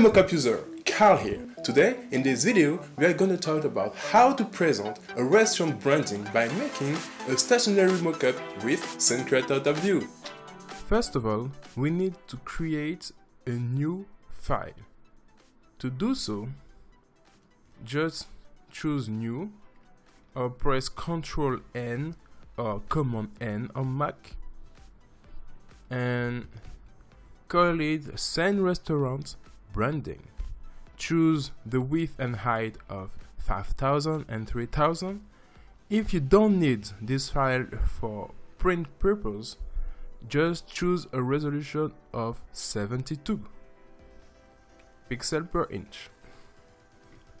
mockup user, Carl here. Today, in this video, we are going to talk about how to present a restaurant branding by making a stationery mockup with scene creator top view. First of all, we need to create a new file. To do so, just choose new or press Ctrl N or Command N on Mac and call it Scene Restaurant Branding. Choose the width and height of 5000 and 3000. If you don't need this file for print purpose, just choose a resolution of 72 pixels per inch.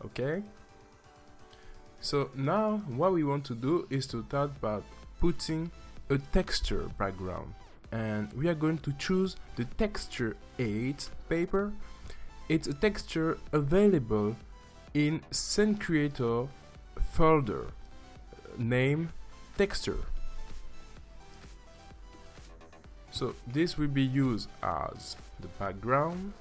Okay? So now what we want to do is to start by putting a texture background, and we are going to choose the texture 8 paper. It's a texture available in Scene Creator folder, name texture. So this will be used as the background.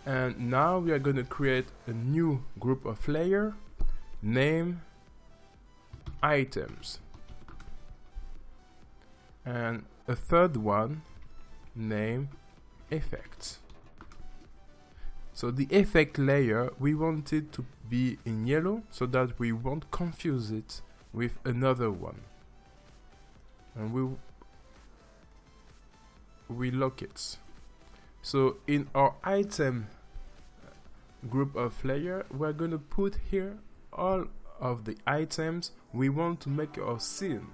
And now we are going to create a new group of layer, name items, and a third one, name effects. So the effect layer, we want it to be in yellow so that we won't confuse it with another one, and we lock it. So in our item group of layer, we're going to put here all of the items we want to make our scene.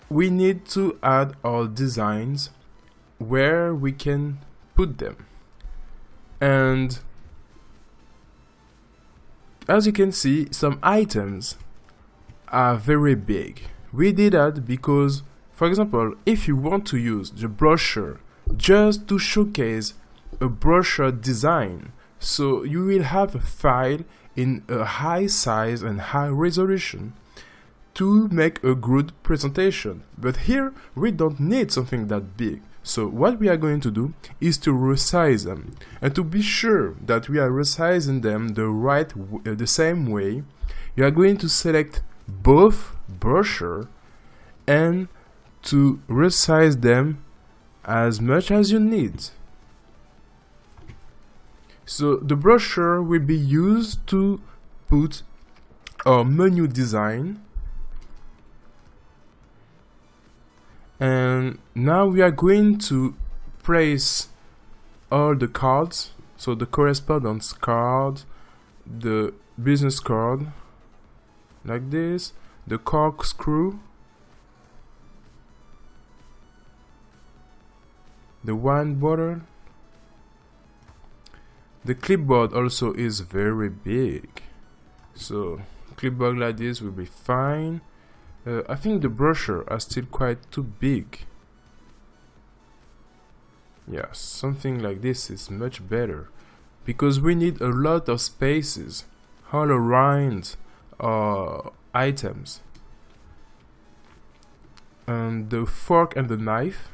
We need to add our designs where we can put them, and as you can see, some items are very big. We did that because, for example, if you want to use the brochure just to showcase a brochure design, so you will have a file in a high size and high resolution to make a good presentation. But here we don't need something that big. So what we are going to do is to resize them, and to be sure that we are resizing them the same way, you are going to select both brochure and to resize them as much as you need. So the brochure will be used to put our menu design. And now we are going to place all the cards, so the correspondence card, the business card, like this, the corkscrew, the wine bottle. The clipboard also is very big, so clipboard like this will be fine. I think the brochure are still quite too big. Yes, something like this is much better, because we need a lot of spaces all around our items. And the fork and the knife,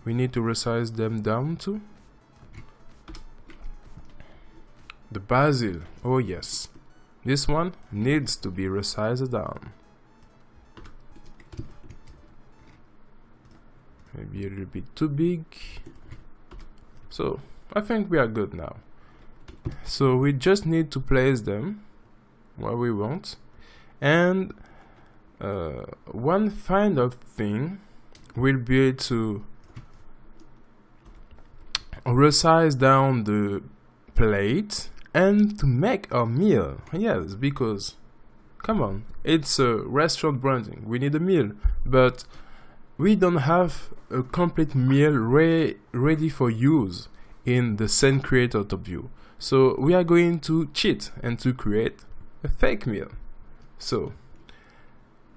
we need to resize them down too. The basil, oh yes, this one needs to be resized down. Maybe a little bit too big. So I think we are good now. So we just need to place them where we want. And one final thing will be to resize down the plate and to make our meal. Yes, because come on, it's a restaurant branding, we need a meal, but we don't have a complete meal ready for use in the Scene Creator top view. So we are going to cheat and to create a fake meal. So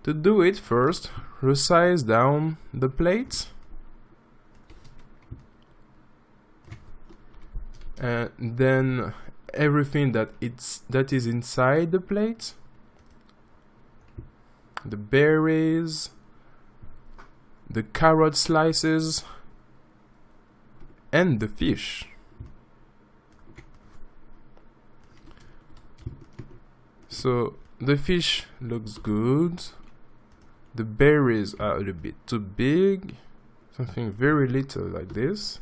To do it, first resize down the plate and then everything that is inside the plate, the berries, the carrot slices, and the fish. So the fish looks good. The berries are a little bit too big, something very little like this.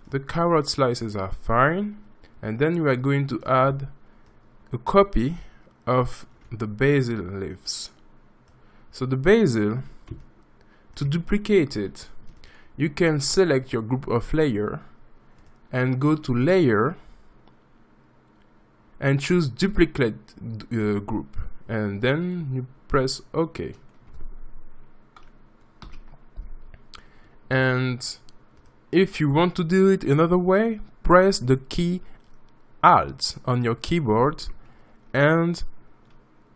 The carrot slices are fine, and then we are going to add a copy of the basil leaves. So the basil, to duplicate it, you can select your group of layer and go to layer and choose duplicate group, and then you press OK. And if you want to do it another way, press the key Alt on your keyboard, and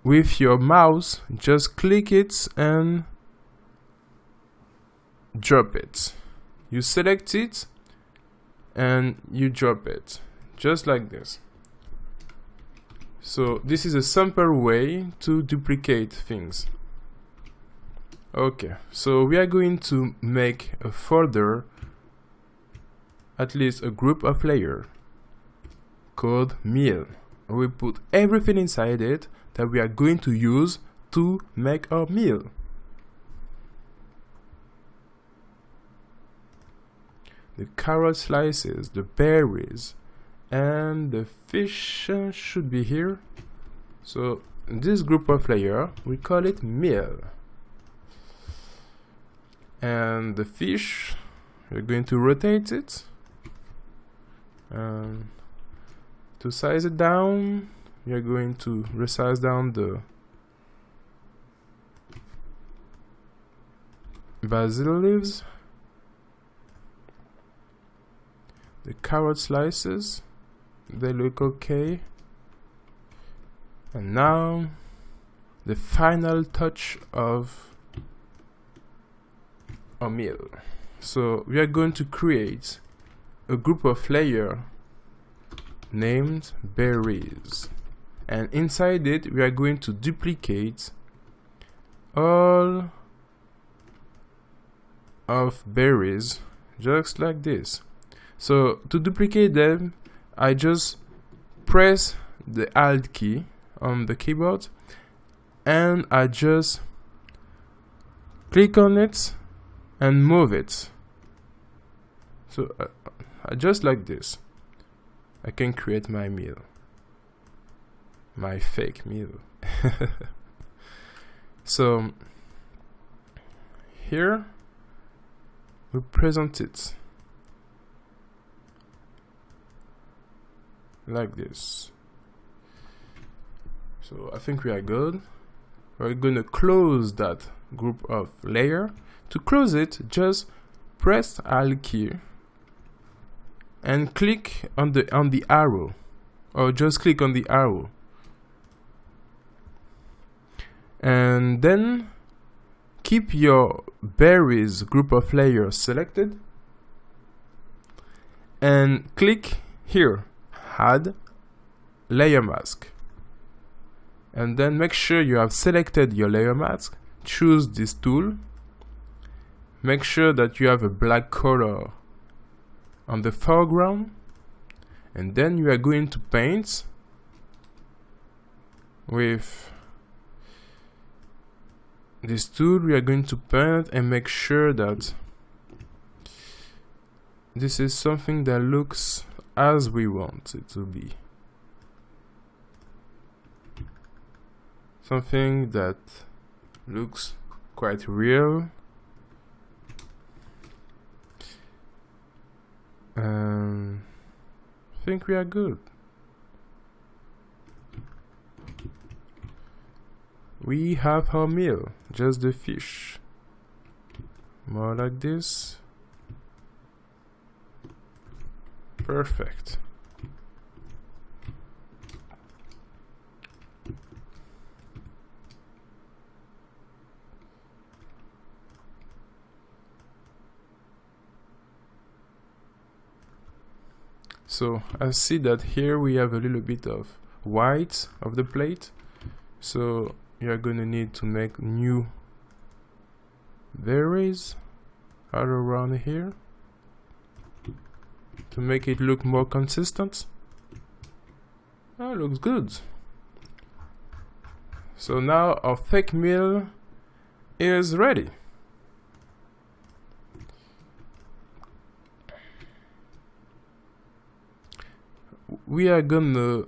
with your mouse just click it and drop it. You select it and you drop it, just like this. So this is a simple way to duplicate things. Okay, so we are going to make a folder, at least a group of layers, called meal. We put everything inside it that we are going to use to make our meal. The carrot slices, the berries, and the fish should be here. So this group of layer, we call it meal. And the fish, we're going to rotate it. And to size it down, we are going to resize down the basil leaves, the carrot slices, they look okay. And now the final touch of our meal. So we are going to create a group of layer named berries, and inside it we are going to duplicate all of berries just like this. So to duplicate them, I just press the Alt key on the keyboard and I just click on it and move it. So just like this, I can create my meal, my fake meal. So here we present it like this. So I think we are good. We're gonna close that group of layer. To close it, just press Alt key and click on the arrow, or just click on the arrow, and then keep your berries group of layers selected and click here, add layer mask, and then make sure you have selected your layer mask. Choose this tool, make sure that you have a black color on the foreground, and then you are going to paint with this tool. We are going to paint and make sure that this is something that looks as we want it to be, something that looks quite real. I think we are good. We have our meal, just the fish. More like this. Perfect. So I see that here we have a little bit of white of the plate, so you're gonna need to make new berries all around here to make it look more consistent. That looks good. So now our fake mill is ready. We are gonna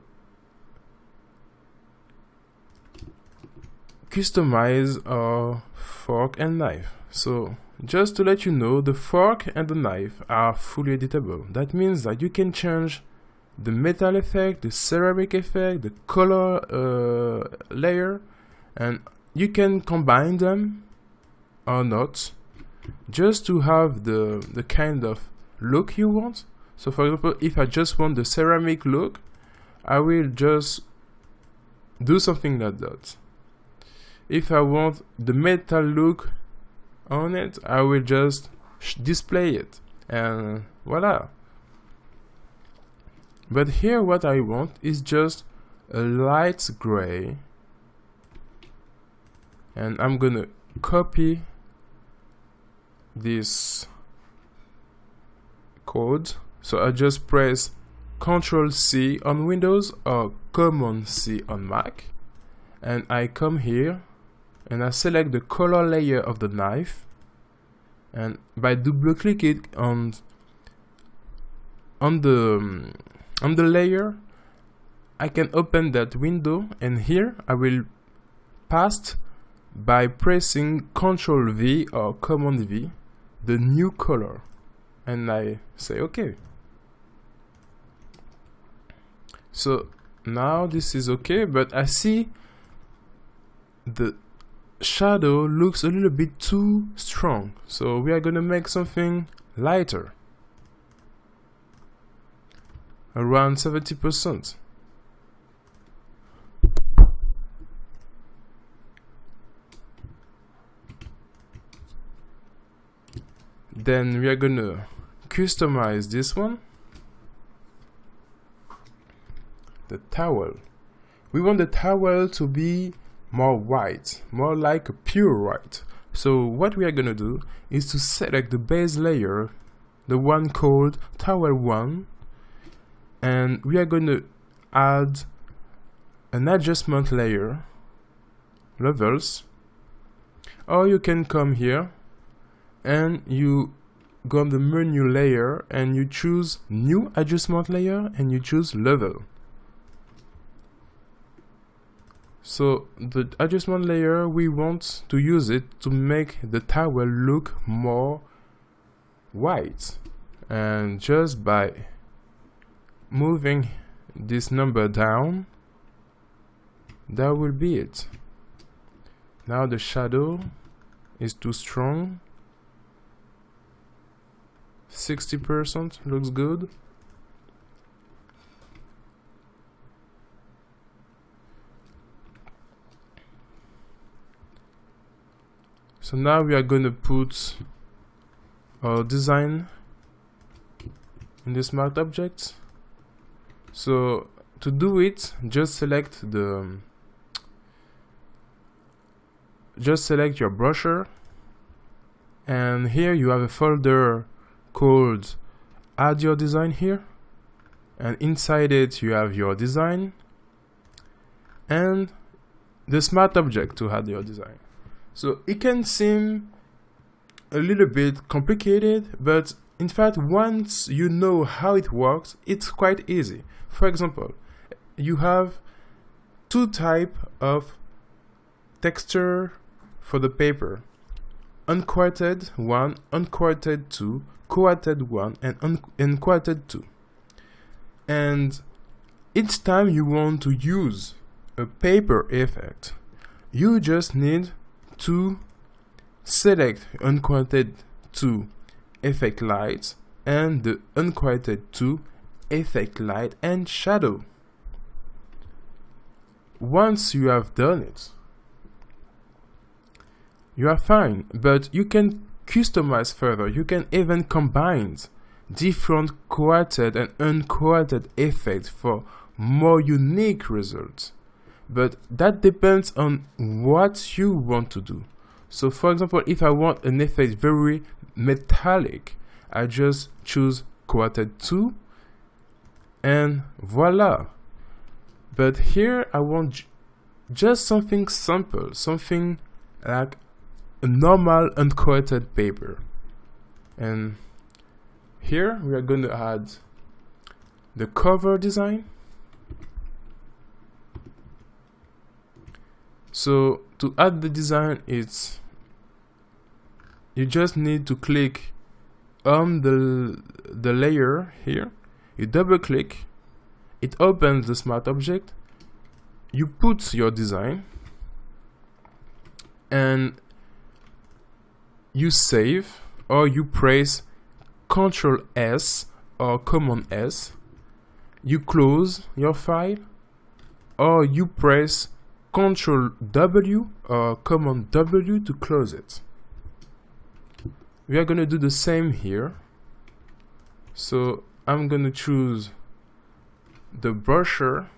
customize our fork and knife. So just to let you know, the fork and the knife are fully editable. That means that you can change the metal effect, the ceramic effect, the color layer, and you can combine them or not, just to have the kind of look you want. So for example, if I just want the ceramic look, I will just do something like that. If I want the metal look on it, I will just display it, and voila. But here what I want is just a light gray, and I'm gonna copy this code. So I just press Ctrl C on Windows or Command C on Mac, and I come here and I select the color layer of the knife, and by double click it on the layer, I can open that window, and here I will paste by pressing Ctrl V or Command V the new color, and I say OK. So now this is okay, but I see the shadow looks a little bit too strong, so we are gonna make something lighter, around 70%. Then we are gonna customize this one, the towel. We want the towel to be more white, more like a pure white. So what we are gonna do is to select the base layer, the one called towel 1, and we are going to add an adjustment layer, levels, or you can come here and you go on the menu layer and you choose new adjustment layer and you choose level. So the adjustment layer, we want to use it to make the towel look more white, and just by moving this number down, that will be it. Now the shadow is too strong. 60% looks good. So now we are going to put our design in the smart objects. So to do it, just select your brochure, and here you have a folder called Add Your Design here, and inside it you have your design and the smart object to add your design. So it can seem a little bit complicated, but in fact once you know how it works, it's quite easy. For example, you have two types of texture for the paper: unquarted 1, unquarted 2, quarted 1, and unquarted 2. And each time you want to use a paper effect, you just need to select unquarted 2 effect light and the unquarted 2 effect light and shadow. Once you have done it, you are fine, but you can customize further. You can even combine different coated and uncoated effects for more unique results. But that depends on what you want to do. So for example, if I want an effect very metallic, I just choose coated 2 and voila. But here I want just something simple, something like a normal uncoated paper. And here we are going to add the cover design. So to add the design, you just need to click on the layer here. You double click, it opens the smart object, you put your design and you save, or you press Ctrl S or Command S, you close your file, or you press Ctrl W or Command W to close it. We are going to do the same here. So I'm going to choose the brochure.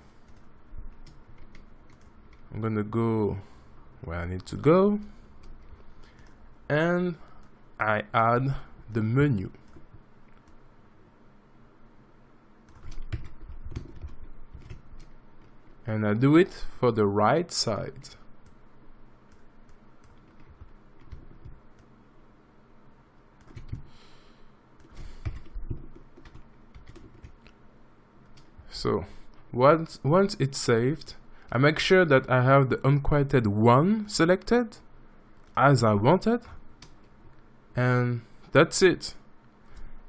I'm going to go where I need to go, and I add the menu. And I do it for the right side. So once it's saved, I make sure that I have the uncoated 1 selected as I wanted, and that's it.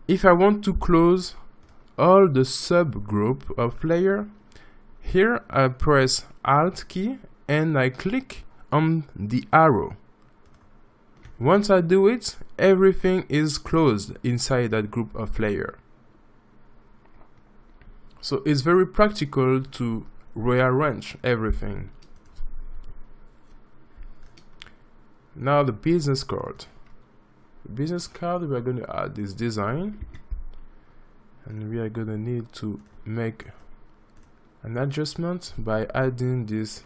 If I want to close all the subgroup of layer, here I press Alt key and I click on the arrow. Once I do it, everything is closed inside that group of layer. So it's very practical to rearrange everything. Now the business card. The business card, we are going to add this design, and we are going to need to make an adjustment by adding this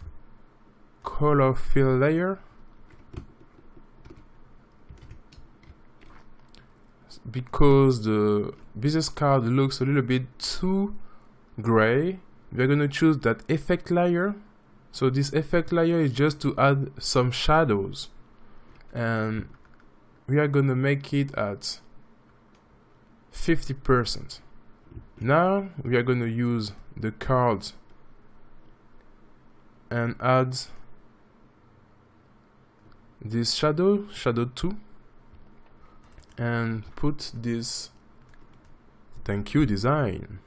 color fill layer, because the business card looks a little bit too gray. We are going to choose that effect layer. So this effect layer is just to add some shadows, and we are going to make it at 50%. Now we are going to use the card and add this shadow 2, and put this thank you design.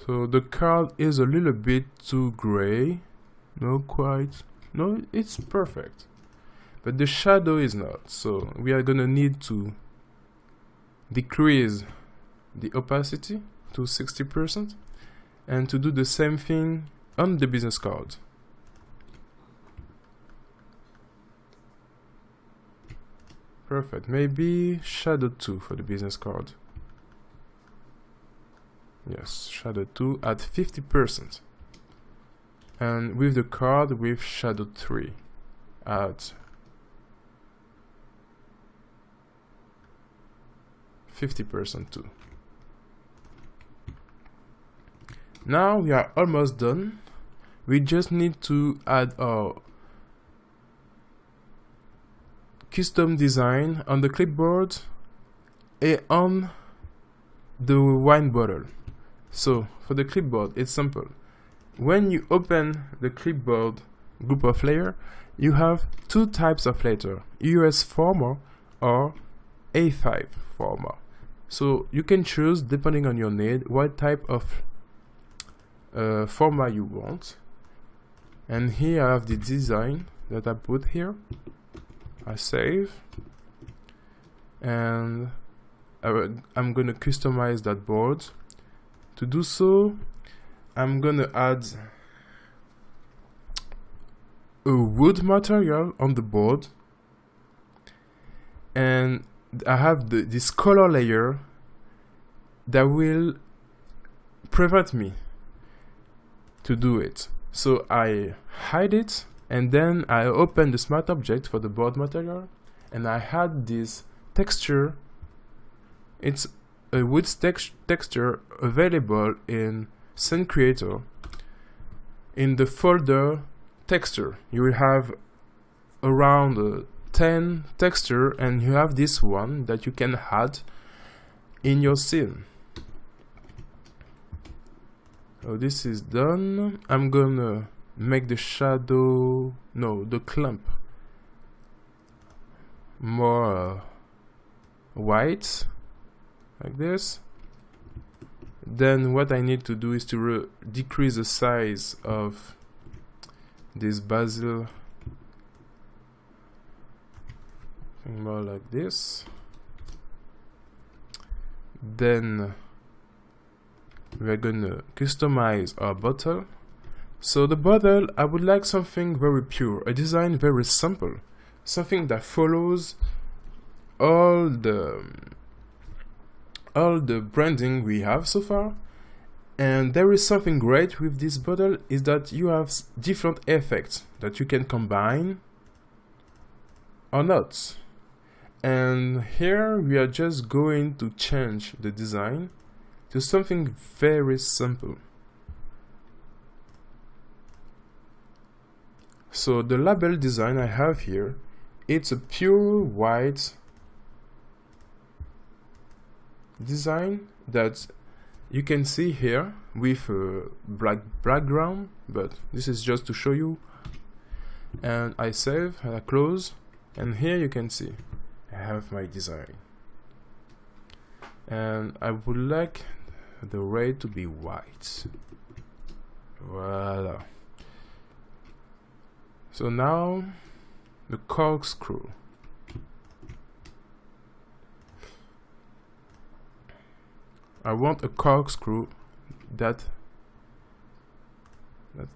So the card is a little bit too gray. No, quite. No, it's perfect. But the shadow is not. So we are gonna need to decrease the opacity to 60%, and to do the same thing on the business card. Perfect. Maybe shadow 2 for the business card. Yes, shadow 2 at 50%. And with the card with shadow 3 at 50% too. Now we are almost done. We just need to add our custom design on the clipboard and on the wine bottle. So for the clipboard, it's simple. When you open the clipboard group of layer, you have two types of letter: US format or A5 format. So you can choose, depending on your need, what type of format you want. And here I have the design that I put here. I save, and I'm going to customize that board. To do so, I'm gonna add a wood material on the board, and I have this color layer that will prevent me to do it. So I hide it, and then I open the smart object for the board material, and I had this texture. It's a wood texture available in Scene Creator. In the folder texture, you will have around 10 texture, and you have this one that you can add in your scene. So this is done. I'm gonna make the shadow, no, the clump more white, like this. Then what I need to do is to decrease the size of this basil, more like this. Then we're gonna customize our bottle. So the bottle, I would like something very pure, a design very simple, something that follows all the branding we have so far. And there is something great with this bottle is that you have different effects that you can combine or not. And here we are just going to change the design to something very simple. So the label design I have here, it's a pure white design that you can see here with a black background, but this is just to show you. And I save and I close, and here you can see I have my design, and I would like the red to be white. Voila. So now the corkscrew. I want a corkscrew that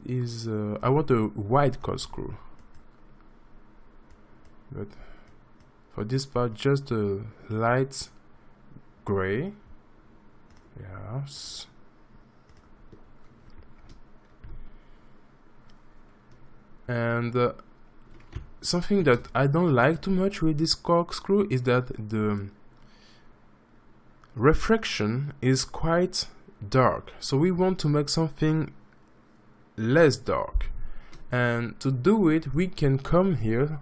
is I want a white corkscrew, but for this part just a light gray. Yes. And something that I don't like too much with this corkscrew is that the refraction is quite dark, so we want to make something less dark. And to do it, we can come here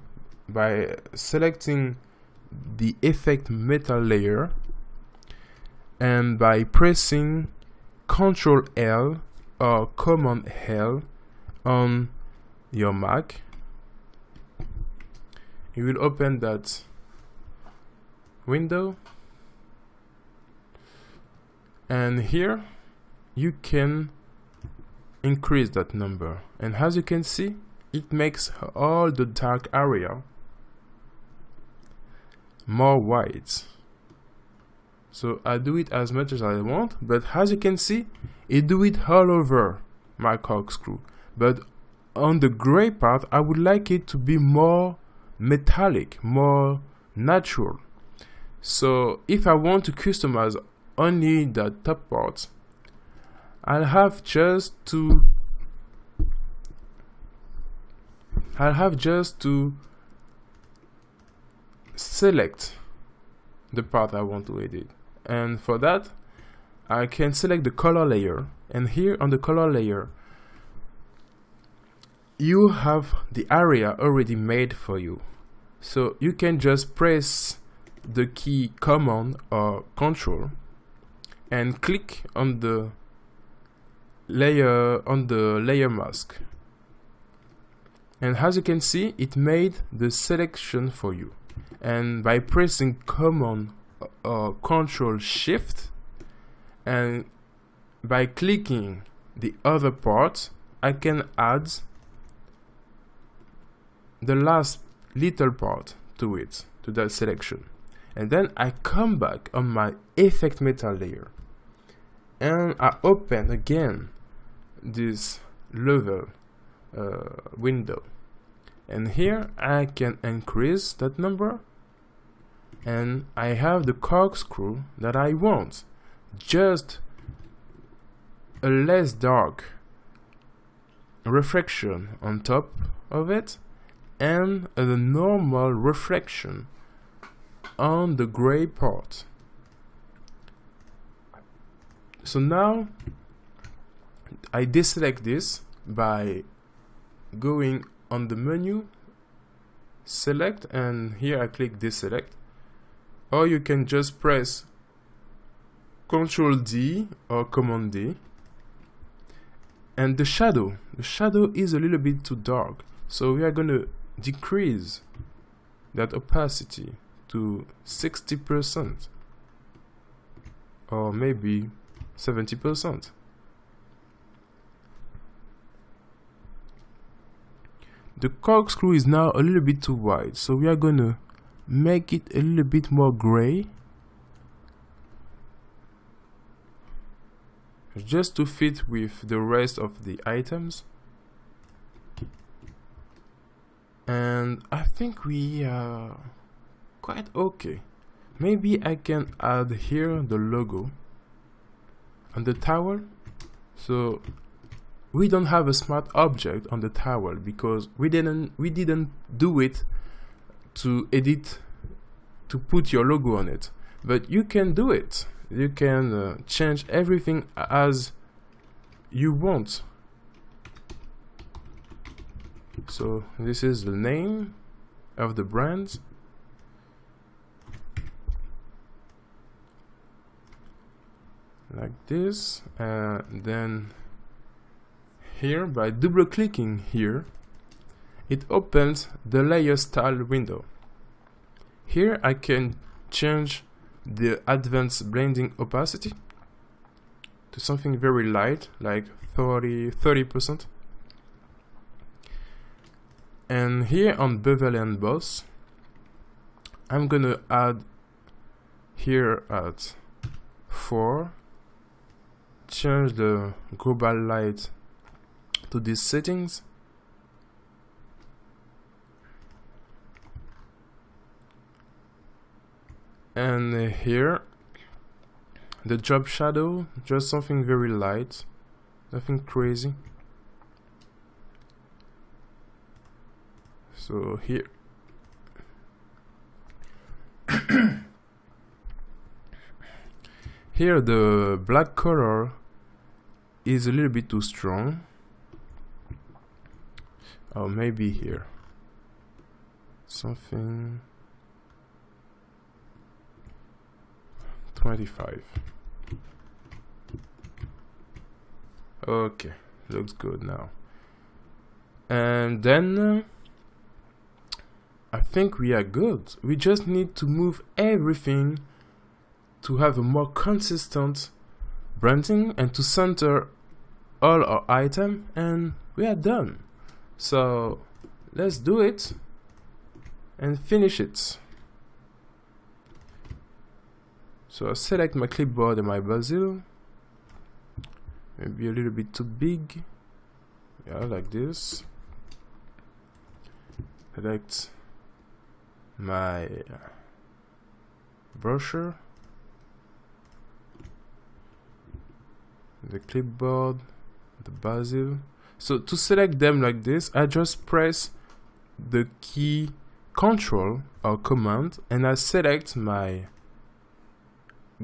by selecting the effect metal layer, and by pressing Ctrl L or Command L on your Mac, you will open that window, and here you can increase that number, and as you can see, it makes all the dark area more white. So I do it as much as I want, but as you can see, it do it all over my corkscrew. But on the gray part, I would like it to be more metallic, more natural. So if I want to customize only the top part, I'll have just to select the part I want to edit. And for that, I can select the color layer, and here on the color layer you have the area already made for you. So you can just press the key Command or Control and click on the layer mask, and as you can see, it made the selection for you. And by pressing Command or Control Shift, and by clicking the other part, I can add the last little part to it, to that selection. And then I come back on my effect metal layer, and I open again this level window, and here I can increase that number, and I have the corkscrew that I want, just a less dark refraction on top of it and a normal refraction on the gray part. So now I deselect this by going on the menu, select, and here I click deselect, or you can just press Ctrl D or Command D. And the shadow is a little bit too dark, so we are going to decrease that opacity to 60% or maybe 70%. The corkscrew is now a little bit too wide, so we are going to make it a little bit more gray, just to fit with the rest of the items. And I think we are quite okay. Maybe I can add here the logo on the towel. So we don't have a smart object on the towel because we didn't do it to edit, to put your logo on it. But you can do it. You can change everything as you want. So this is the name of the brand. Like this, and then here, by double clicking here, it opens the layer style window. Here I can change the advanced blending opacity to something very light, like 30%. And here on bevel and boss, I'm gonna add here at 4, change the global light to these settings, and here the drop shadow, just something very light, nothing crazy. So here here the black color is a little bit too strong, or maybe here something 25. Okay, looks good now. And then I think we are good. We just need to move everything to have a more consistent branding and to center all our item, and we are done. So let's do it and finish it. So I select my clipboard and my basil, maybe a little bit too big, yeah, like this. Select my brochure, the clipboard, the basil. So to select them like this, I just press the key Control or Command, and I select my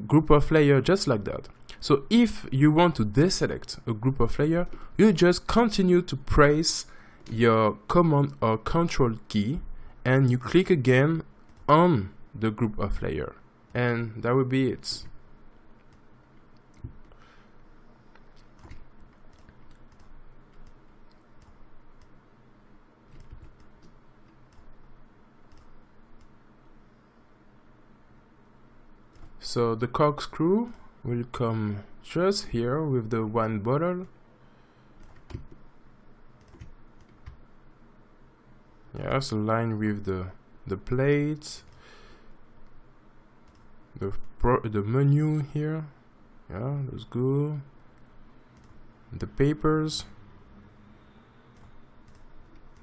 group of layer just like that. So if you want to deselect a group of layer, you just continue to press your Command or Control key, and you click again on the group of layer, and that will be it. So the corkscrew will come just here with the one bottle. Yes, align with the plate, the menu here. Yeah, that's good. the papers,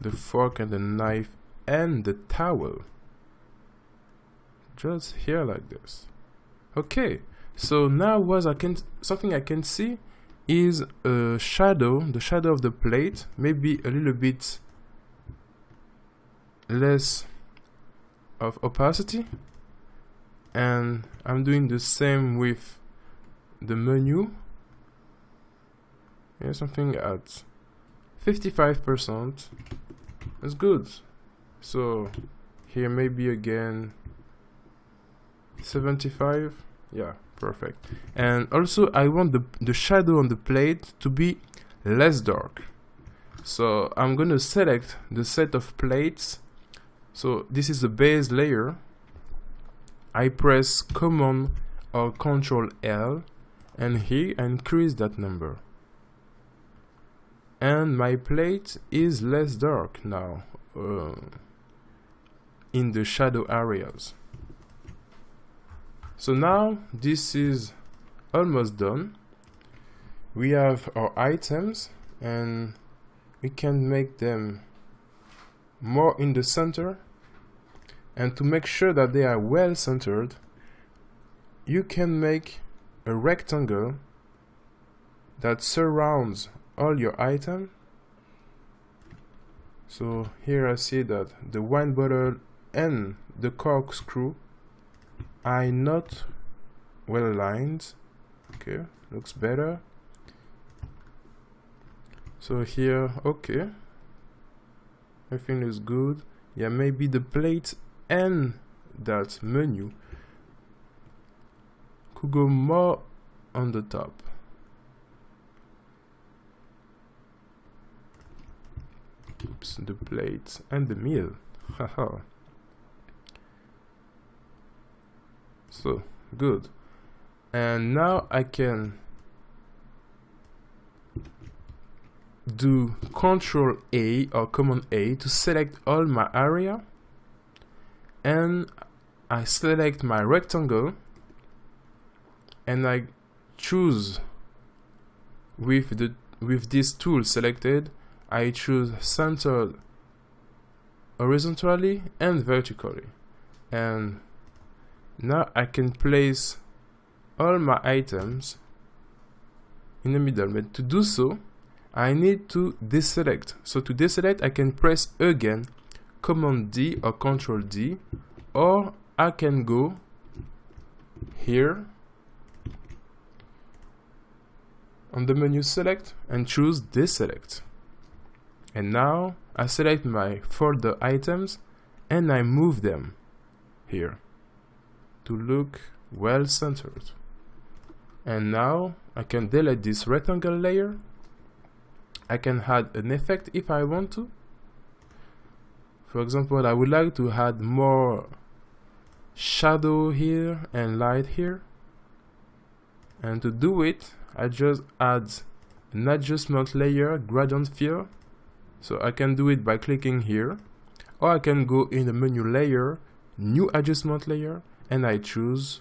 the fork and the knife, and the towel. Just here like this. Okay, so now something I can see is a shadow, the shadow of the plate, maybe a little bit less of opacity, and I'm doing the same with the menu. Yeah, something at 55%. That's good. So here maybe again 75. Yeah, perfect. And also I want the shadow on the plate to be less dark. So I'm gonna select the set of plates. So this is the base layer. I press Command or Control L, and here I increase that number. And my plate is less dark now in the shadow areas. So now this is almost done. We have our items and we can make them more in the center. And to make sure that they are well centered, you can make a rectangle that surrounds all your items. So here I see that the wine bottle and the corkscrew are not well aligned. Okay, looks better. So here, okay, everything is good. Yeah, maybe the plate and that menu could go more on the top. Oops, the plate and the meal. Haha. So good. And now I can do Control A or Command A to select all my area, and I select my rectangle and I choose with this tool selected, I choose centered horizontally and vertically, and now I can place all my items in the middle. But to do so, I need to deselect. So to deselect, I can press again Command D or Control D, or I can go here on the menu select and choose deselect. And now I select my folder items and I move them here to look well centered. And now I can delete this rectangle layer. I can add an effect if I want to. For example, I would like to add more shadow here and light here. And to do it, I just add an adjustment layer, gradient fill. So I can do it by clicking here, or I can go in the menu layer, new adjustment layer, and I choose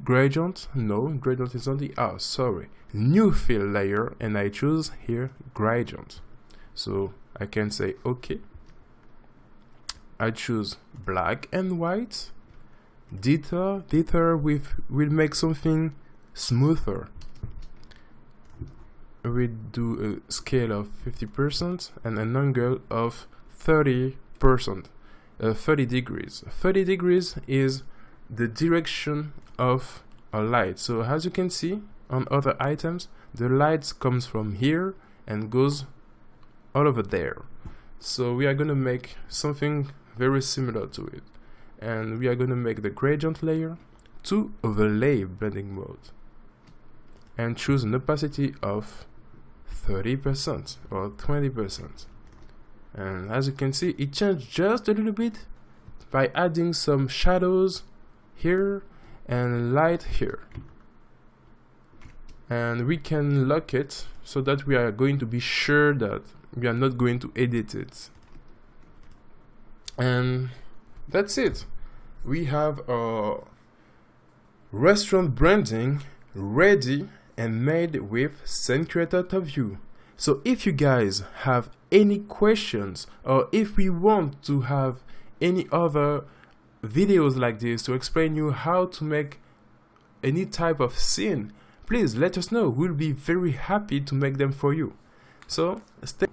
gradient. No, gradient is only, sorry, new fill layer, and I choose here gradient. So I can say OK. I choose black and white. Dither will make something smoother. We do a scale of 50% and an angle of 30%, 30 degrees. 30 degrees is the direction of a light. So as you can see on other items, the light comes from here and goes all over there. So we are going to make something very similar to it. And we are going to make the gradient layer to overlay blending mode. And choose an opacity of 30% or 20%. And as you can see, it changed just a little bit by adding some shadows here and light here. And we can lock it so that we are going to be sure that we are not going to edit it. And that's it. We have our restaurant branding ready and made with scene creator top view. So if you guys have any questions, or if we want to have any other videos like this to explain you how to make any type of scene, please let us know. We'll be very happy to make them for you. So stay